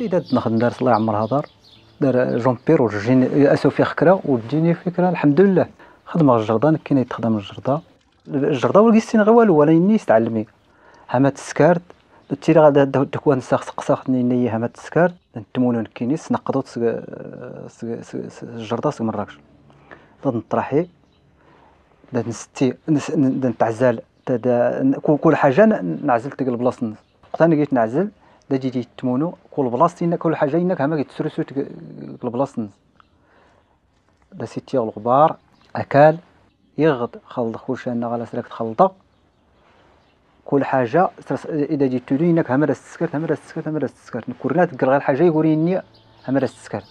السيدات نخدم دارت الله يعمرها دار جومبير وجيني اسو فيه خكرا وديني فكره الحمد لله. خدمه الجرده كاين يتخدم الجرده ولقيتيني غير والو ولا ني تعلمي هما تسكارت تيرا غادا دكوان ساخ ني هما تسكارت نتمونون كينيس نقضوا الجرده من مراكش نطرحي نستي نتعزل كل حاجه نعزل تلك البلاصه وقت انا جيت نعزل جيتي تمونو كل بلاصتي كل حاجه انك هما كيتسرسو البلاصه دا سيتي الغبار اكل يغد خلط كلشي انا غالا سلك تخلطه كل حاجه اذا جيت تولي انك هما السكرت كورنا تقرا غير حاجه يقوليني هما السكرت.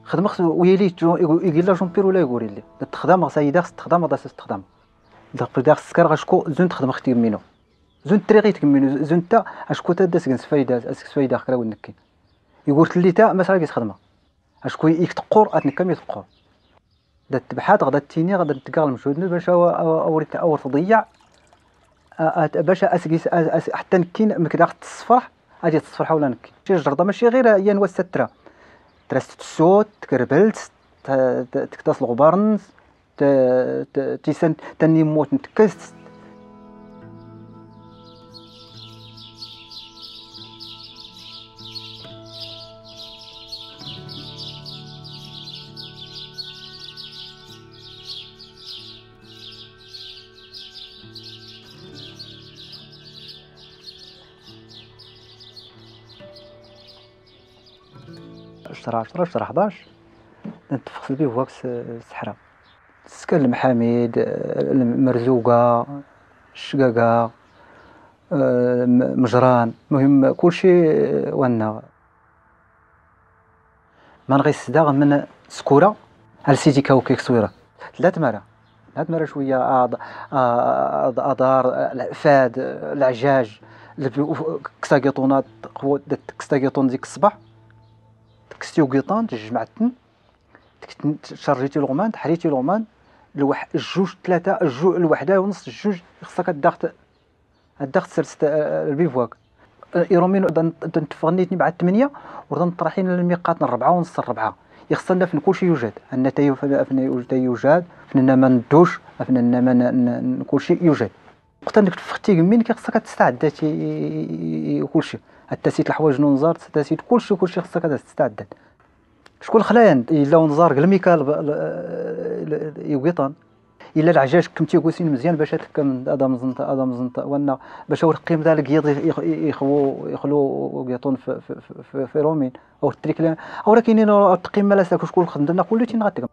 خدمة ويلي يقول لا جومبير ولا يقول لي تخدم سيدة تخدم هذا تخدم داك السكر غاشكو زون تخدم اختي منو زون طريقيتك منو زون تا اشكو تا سكنس فايده خكرا ونكين يقولت لي تا مثلا كيتخدم اشكو يتقور اتنكم يتقور دا تبحات غدا تيني غدا تلقى المجهود باش اور تضيع باش اسكيس حتى نكين مكدا تصفح اجي تصفح ولا نكين شي جرده ماشي غير هي نوسترا ترست الصوت تكربلت تكتاس الغبارنز تيسن تاني موت نتكست. اشترى 11 نتفصل به واكس الصحراء السكن المحاميد المرزوقه الشقاقه مجران المهم كلشي وانا ما نغيس داغ من سكوره على سيدي كاوكيك صويره ثلاث مرة شويه ادار العفاد العجاج كساكيطونات قوه كساكيطون ديك الصباح كستيو قيطان تجمعتن شرجيتي لغمان تحريتي لغمان الجوج ثلاثه الوحده ونص الجوج خصك الضغط سرست البيفواك يرومين تفغنيتني بعد 8 ورد نطرحين للميقات 4 ونص 4 يخصنا في كلشي يوجد النتايج يوجد فينا ما ندوش فينا ما كلشي يوجد وقت انك تفختي من كيخصك تستعد كلشي التسيت الحوايج نونزار تسيت كلشي خصك تستعد شكون خلايا الا ونزار الميكال يوقيطان الا العجاج كنتي كوسين مزيان باش تكم ادم زنط وانا باش ورقيم ذا القيض يخلو قيطون في رومين او التريكلا او كاينين التقييم لا ساك شكون خدمنا كله تي نغتكم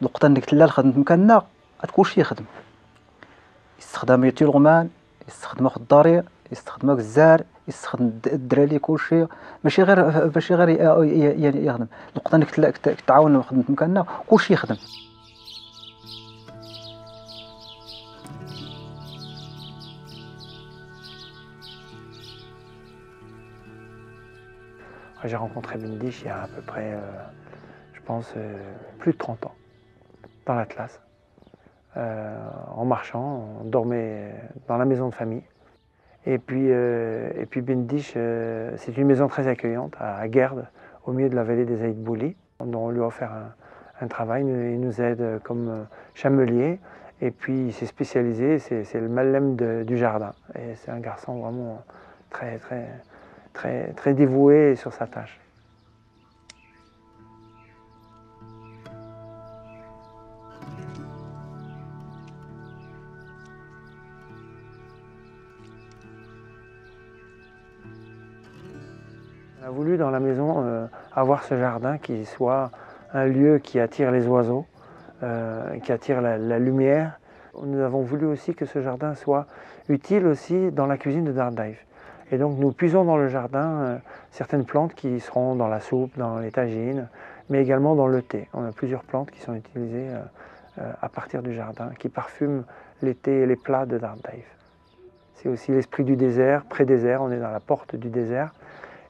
الوقت انك لا الخدمه مكاننا كلشي يخدم يستخدم يتي الغمان يستخدم خضاري يستخدم الزار يستخدم الدراري كلشي ماشي غير يخدم الوقت انك تعاون خدمه مكاننا كلشي يخدم. J'ai rencontré Bindish il y a à peu près, je pense, plus de 30 ans, dans l'Atlas. En marchant, on dormait dans la maison de famille. Et puis Bindish, c'est une maison très accueillante à Guerd, au milieu de la vallée des Aïd-Bouli. On lui a offert un travail, il nous aide comme chamelier. Et puis il s'est spécialisé, c'est le Malem du jardin. Et c'est un garçon vraiment très dévoué sur sa tâche. On a voulu dans la maison avoir ce jardin qui soit un lieu qui attire les oiseaux, qui attire la lumière. Nous avons voulu aussi que ce jardin soit utile aussi dans la cuisine de Dardaiv. Et donc nous puisons dans le jardin certaines plantes qui seront dans la soupe, dans les tagines, mais également dans le thé. On a plusieurs plantes qui sont utilisées à partir du jardin, qui parfument les thés et les plats de Dardaiv. C'est aussi l'esprit du désert, pré-désert, on est dans la porte du désert.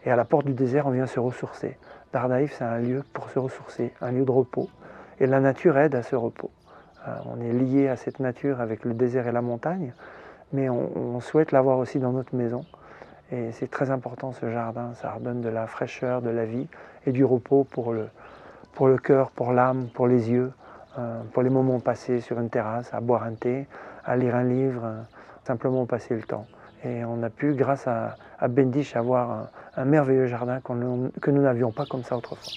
Et à la porte du désert, on vient se ressourcer. Dardaïf, c'est un lieu pour se ressourcer, un lieu de repos. Et la nature aide à ce repos. On est lié à cette nature avec le désert et la montagne, mais on souhaite l'avoir aussi dans notre maison. Et c'est très important ce jardin, ça redonne de la fraîcheur, de la vie et du repos pour le cœur, pour l'âme, pour les yeux, pour les moments passés sur une terrasse, à boire un thé, à lire un livre, simplement passer le temps. Et on a pu, grâce à Bendish, avoir un merveilleux jardin que nous n'avions pas comme ça autrefois.